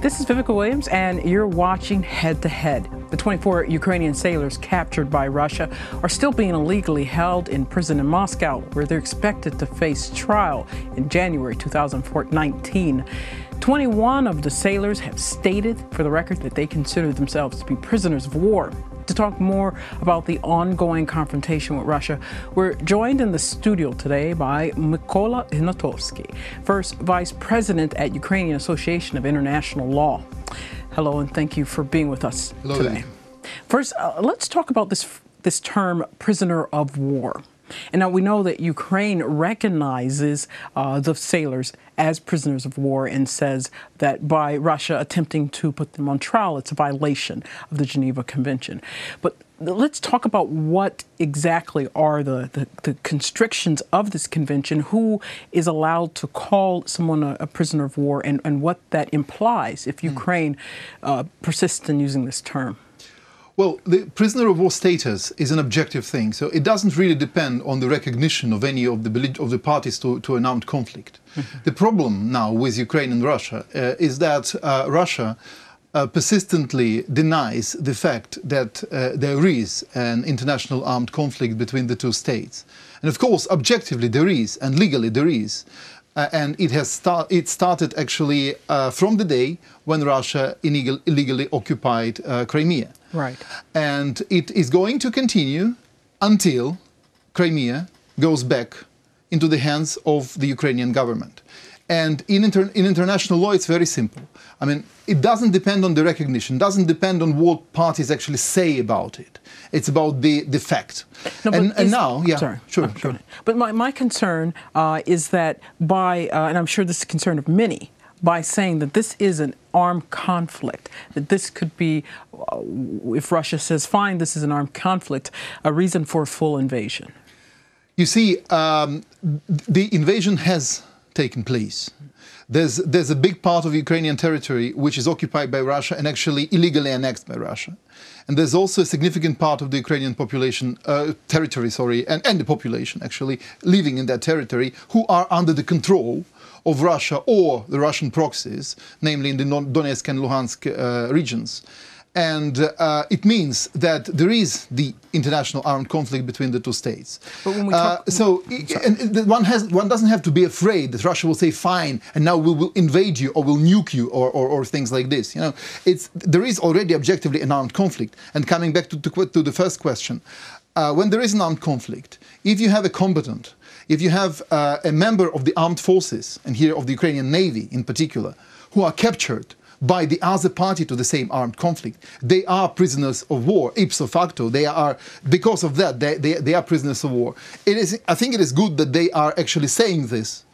This is Vivica Williams, and you're watching Head to Head. The 24 Ukrainian sailors captured by Russia are still being illegally held in prison in Moscow, where they're expected to face trial in January 2019. 21 of the sailors have stated, for the record, that they consider themselves to be prisoners of war. To talk more about the ongoing confrontation with Russia, we're joined in the studio today by Mykola GnaTOvsky, first vice president at Ukrainian Association of International Law. Hello, and thank you for being with us today. First, let's talk about this term, prisoner of war. And now we know that Ukraine recognizes the sailors as prisoners of war and says that by Russia attempting to put them on trial, it's a violation of the Geneva Convention. But let's talk about what exactly are the constrictions of this convention, who is allowed to call someone a prisoner of war, and what that implies if Ukraine persists in using this term. Well, the prisoner of war status is an objective thing, so it doesn't really depend on the recognition of any of the parties to an armed conflict. The problem now with Ukraine and Russia is that Russia persistently denies the fact that there is an international armed conflict between the two states. And of course, objectively there is, and legally there is. And it started actually from the day when Russia illegally occupied Crimea. Right. And it is going to continue until Crimea goes back into the hands of the Ukrainian government. And in international law, it's very simple. I mean, it doesn't depend on the recognition, doesn't depend on what parties actually say about it. It's about the fact. No, and now, yeah, sorry, sure. But my concern is that by, and I'm sure this is a concern of many, by saying that this is an armed conflict, that this could be, if Russia says, fine, this is an armed conflict, a reason for a full invasion. You see, the invasion has taken place. There's a big part of Ukrainian territory which is occupied by Russia and actually illegally annexed by Russia. And there's also a significant part of the Ukrainian population, territory, and the population actually living in that territory who are under the control of Russia or the Russian proxies, namely in the Donetsk and Luhansk regions. And it means that there is the international armed conflict between the two states. But when we talk, one doesn't have to be afraid that Russia will say, fine, and now we will invade you or we'll nuke you or things like this. You know, there is already objectively an armed conflict. And coming back to the first question, when there is an armed conflict, if you have a combatant, if you have a member of the armed forces, and here of the Ukrainian Navy in particular, who are captured by the other party to the same armed conflict, they are prisoners of war, ipso facto. They are, because of that, they are prisoners of war. I think it is good that they are actually saying this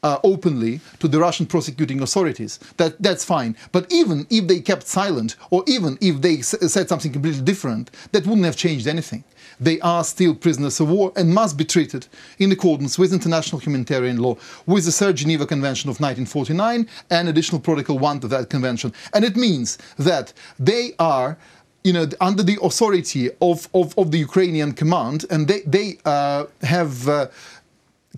openly to the Russian prosecuting authorities. That's fine. But even if they kept silent, or even if they said something completely different, that wouldn't have changed anything. They are still prisoners of war and must be treated in accordance with international humanitarian law, with the Third Geneva Convention of 1949 and additional Protocol 1 to that convention. And it means that they are, you know, under the authority of the Ukrainian command, and they have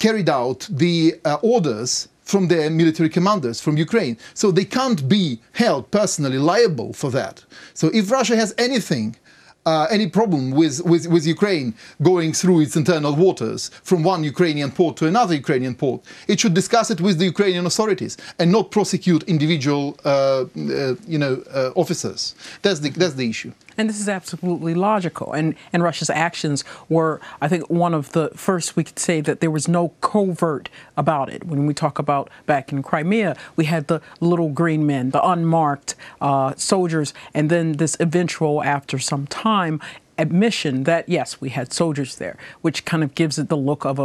carried out the orders from their military commanders from Ukraine. So they can't be held personally liable for that. So if Russia has any problem with Ukraine going through its internal waters from one Ukrainian port to another Ukrainian port, it should discuss it with the Ukrainian authorities and not prosecute individual, officers. That's the issue. And this is absolutely logical. And Russia's actions were, I think, one of the first we could say that there was no covert about it. When we talk about back in Crimea, we had the little green men, the unmarked soldiers, and then this eventual, after some time, admission that, yes, we had soldiers there, which kind of gives it the look of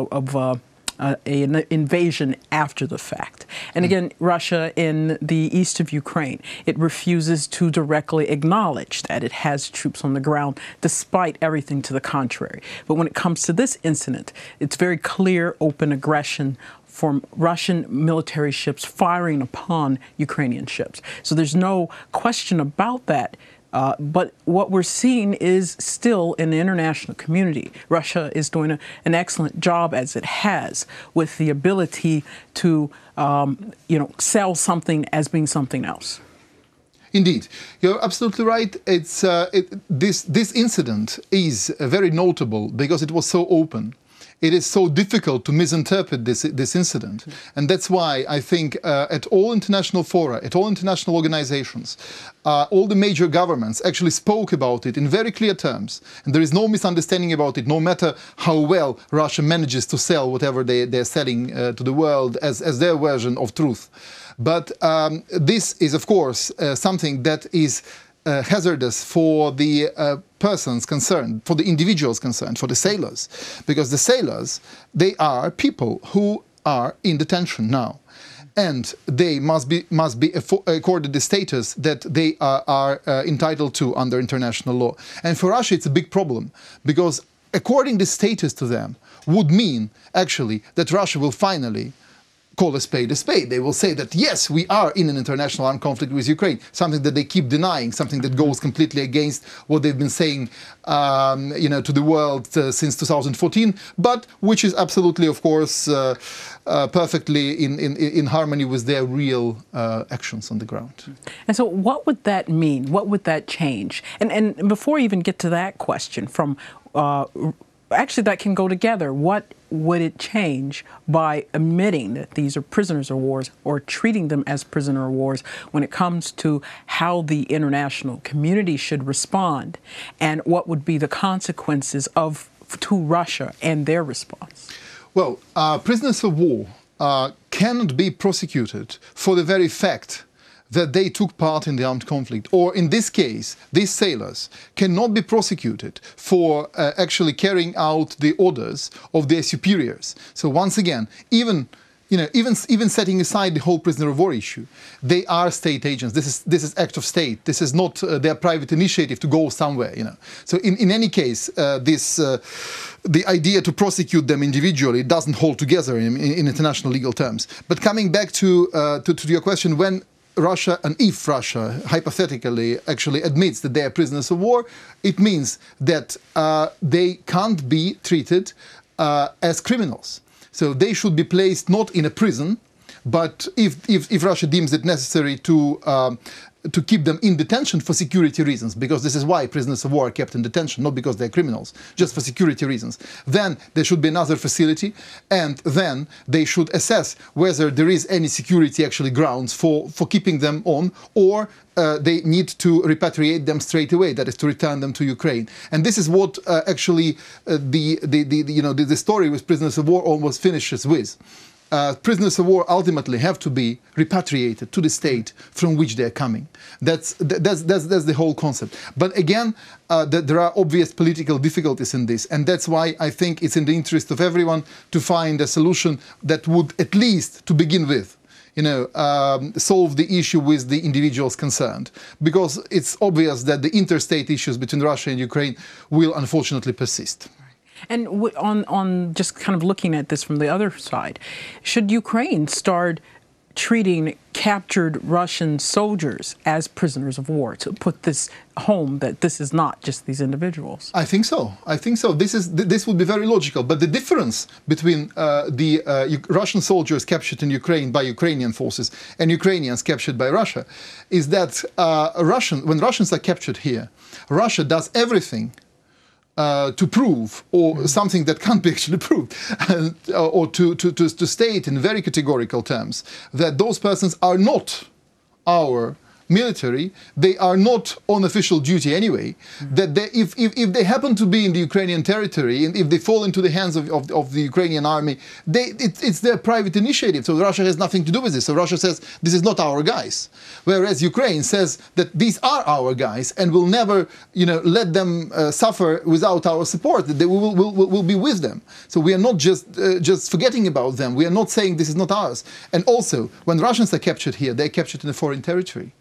an invasion after the fact. And again, Russia in the east of Ukraine, it refuses to directly acknowledge that it has troops on the ground, despite everything to the contrary. But when it comes to this incident, it's very clear open aggression from Russian military ships firing upon Ukrainian ships. So there's no question about that. But what we're seeing is still in the international community, Russia is doing an excellent job, as it has, with the ability to, sell something as being something else. Indeed, you're absolutely right. This incident is very notable because it was so open. It is so difficult to misinterpret this incident. And that's why I think at all international fora, at all international organizations, all the major governments actually spoke about it in very clear terms. And there is no misunderstanding about it, no matter how well Russia manages to sell whatever they're selling to the world as their version of truth. But this is, of course, something that is hazardous for the persons concerned, for the individuals concerned, for the sailors. Because the sailors, they are people who are in detention now. And they must be accorded the status that they are entitled to under international law. And for Russia, it's a big problem, because according the status to them would mean, actually, that Russia will finally call a spade a spade. They will say that, yes, we are in an international armed conflict with Ukraine, something that they keep denying, something that goes completely against what they've been saying to the world since 2014, but which is absolutely, of course, perfectly in harmony with their real actions on the ground. And so what would that mean? What would that change? And before you even get to that question, from actually that can go together. What would it change by admitting that these are prisoners of wars, or treating them as prisoner of wars, when it comes to how the international community should respond, and what would be the consequences to Russia and their response? Well, prisoners of war cannot be prosecuted for the very fact that they took part in the armed conflict. Or in this case, these sailors cannot be prosecuted for actually carrying out the orders of their superiors. So once again, even setting aside the whole prisoner of war issue, they are state agents. This is act of state. This is not their private initiative to go somewhere. So in any case, the idea to prosecute them individually doesn't hold together in international legal terms. But coming back to your question, when Russia, and if Russia hypothetically actually admits that they are prisoners of war, it means that they can't be treated as criminals. So they should be placed not in a prison, but if Russia deems it necessary to keep them in detention for security reasons, because this is why prisoners of war are kept in detention, not because they're criminals, just for security reasons, then there should be another facility, and then they should assess whether there is any security actually grounds for keeping them on, or they need to repatriate them straight away, that is, to return them to Ukraine. And this is what actually the story with prisoners of war almost finishes with. Prisoners of war ultimately have to be repatriated to the state from which they're coming. That's the whole concept. But again, there are obvious political difficulties in this, and that's why I think it's in the interest of everyone to find a solution that would, at least to begin with, solve the issue with the individuals concerned, because it's obvious that the interstate issues between Russia and Ukraine will unfortunately persist. And on just kind of looking at this from the other side, should Ukraine start treating captured Russian soldiers as prisoners of war, to put this home that this is not just these individuals? I think so. I think so. This would be very logical. But the difference between the Russian soldiers captured in Ukraine by Ukrainian forces and Ukrainians captured by Russia is that when Russians are captured here, Russia does everything to prove, or something that can't be actually proved, or to state in very categorical terms that those persons are not our military, they are not on official duty anyway, that if they happen to be in the Ukrainian territory, and if they fall into the hands of the Ukrainian army, it's their private initiative, so Russia has nothing to do with this. So Russia says, this is not our guys. Whereas Ukraine says that these are our guys, and will never let them suffer without our support, that they will be with them. So we are not just forgetting about them, we are not saying this is not ours. And also, when Russians are captured here, they're captured in a foreign territory.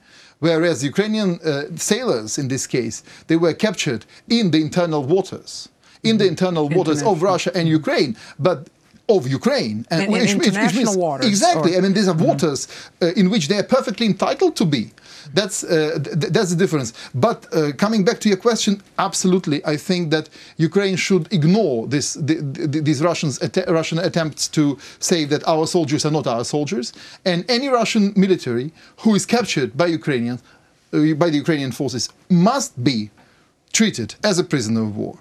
Whereas Ukrainian sailors, in this case, they were captured in the internal waters, of Russia and Ukraine, but of Ukraine. And international waters. Exactly. I mean, these are waters in which they are perfectly entitled to be. That's the difference. But coming back to your question, absolutely, I think that Ukraine should ignore these Russian attempts to say that our soldiers are not our soldiers. And any Russian military who is captured by Ukrainians by the Ukrainian forces must be treated as a prisoner of war.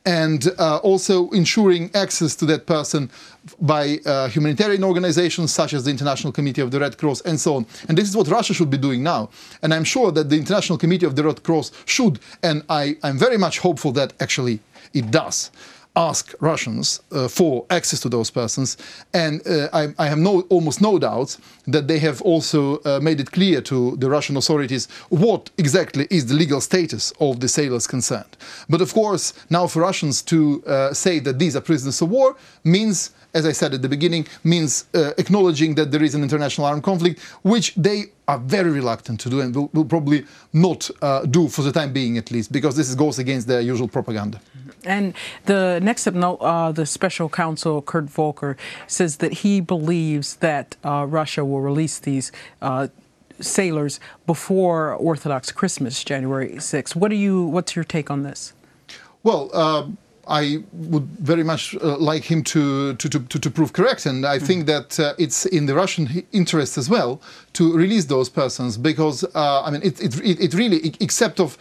And also ensuring access to that person by humanitarian organizations such as the International Committee of the Red Cross and so on. And this is what Russia should be doing now. And I'm sure that the International Committee of the Red Cross should, and I'm very much hopeful that actually it does, ask Russians for access to those persons. And I have almost no doubts that they have also made it clear to the Russian authorities what exactly is the legal status of the sailors concerned. But of course, now for Russians to say that these are prisoners of war means, as I said at the beginning, means acknowledging that there is an international armed conflict, which they are very reluctant to do and will probably not do for the time being, at least, because this goes against their usual propaganda. And the next step, the special counsel, Kurt Volker, says that he believes that Russia will release these sailors before Orthodox Christmas, January 6th. What's your take on this? Well, I would very much like him to prove correct, and I think that it's in the Russian interest as well to release those persons, because I mean it really, except of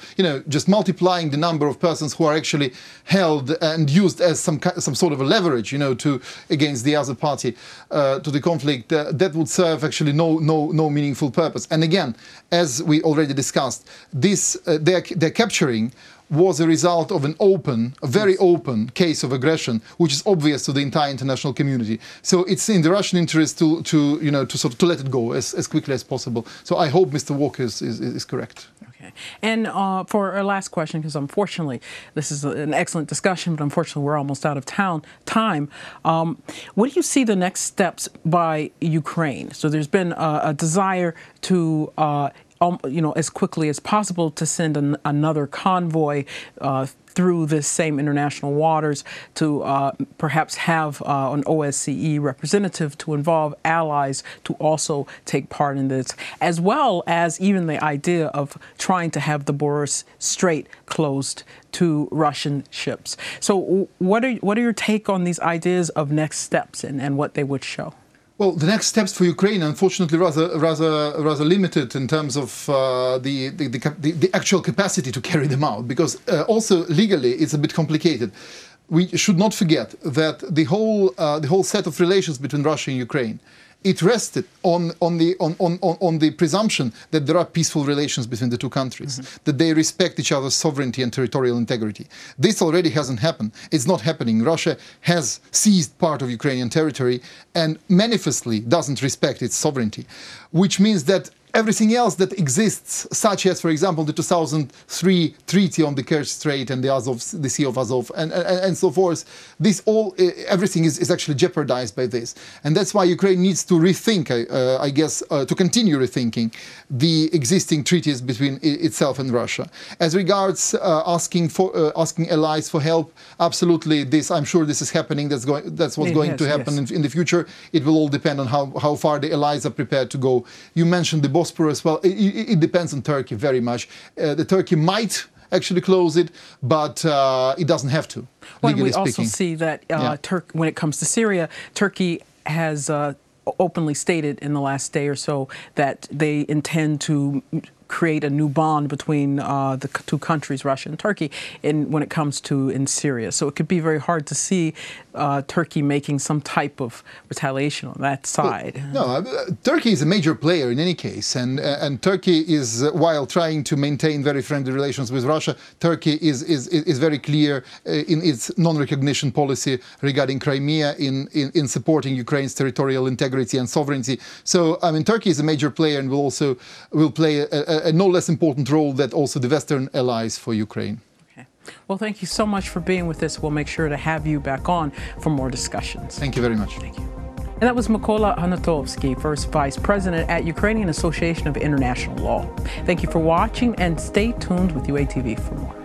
just multiplying the number of persons who are actually held and used as some sort of a leverage to against the other party to the conflict, that would serve actually no meaningful purpose. And again, as we already discussed, this they're capturing was a result of a very open case of aggression, which is obvious to the entire international community. So it's in the Russian interest to let it go as quickly as possible. So I hope Mr. Walker is correct. Okay. And for our last question, because unfortunately this is an excellent discussion, but unfortunately we're almost out of time. What do you see the next steps by Ukraine? So there's been a desire to as quickly as possible to send another convoy through this same international waters to perhaps have an OSCE representative to involve allies to also take part in this, as well as even the idea of trying to have the Boris Strait closed to Russian ships. So what are your take on these ideas of next steps and what they would show? Well, the next steps for Ukraine, unfortunately, rather limited in terms of the actual capacity to carry them out, because also legally it's a bit complicated. We should not forget that the whole set of relations between Russia and Ukraine, it rested on the presumption that there are peaceful relations between the two countries, that they respect each other's sovereignty and territorial integrity. This already hasn't happened. It's not happening. Russia has seized part of Ukrainian territory and manifestly doesn't respect its sovereignty, which means that everything else that exists, such as, for example, the 2003 treaty on the Kerch Strait and the Sea of Azov, and so forth, everything is actually jeopardized by this. And that's why Ukraine needs to rethink, I guess, to continue rethinking the existing treaties between itself and Russia. As regards asking allies for help, absolutely, I'm sure this is happening. That's what's going to happen in the future. It will all depend on how far the allies are prepared to go. You mentioned the Bosporus. Well, it depends on Turkey very much. The Turkey might actually close it, but it doesn't have to. Well, we also see that when it comes to Syria, Turkey has openly stated in the last day or so that they intend to create a new bond between the two countries, Russia and Turkey, when it comes to in Syria. So it could be very hard to see Turkey making some type of retaliation on that side. Well, no, Turkey is a major player in any case, and Turkey is, while trying to maintain very friendly relations with Russia, Turkey is very clear in its non-recognition policy regarding Crimea, in supporting Ukraine's territorial integrity and sovereignty. So, I mean, Turkey is a major player and will play a no less important role than also the Western allies for Ukraine. Okay. Well, thank you so much for being with us. We'll make sure to have you back on for more discussions. Thank you very much. Thank you. And that was Mykola GnaTOvsky, First Vice President at Ukrainian Association of International Law. Thank you for watching, and stay tuned with UATV for more.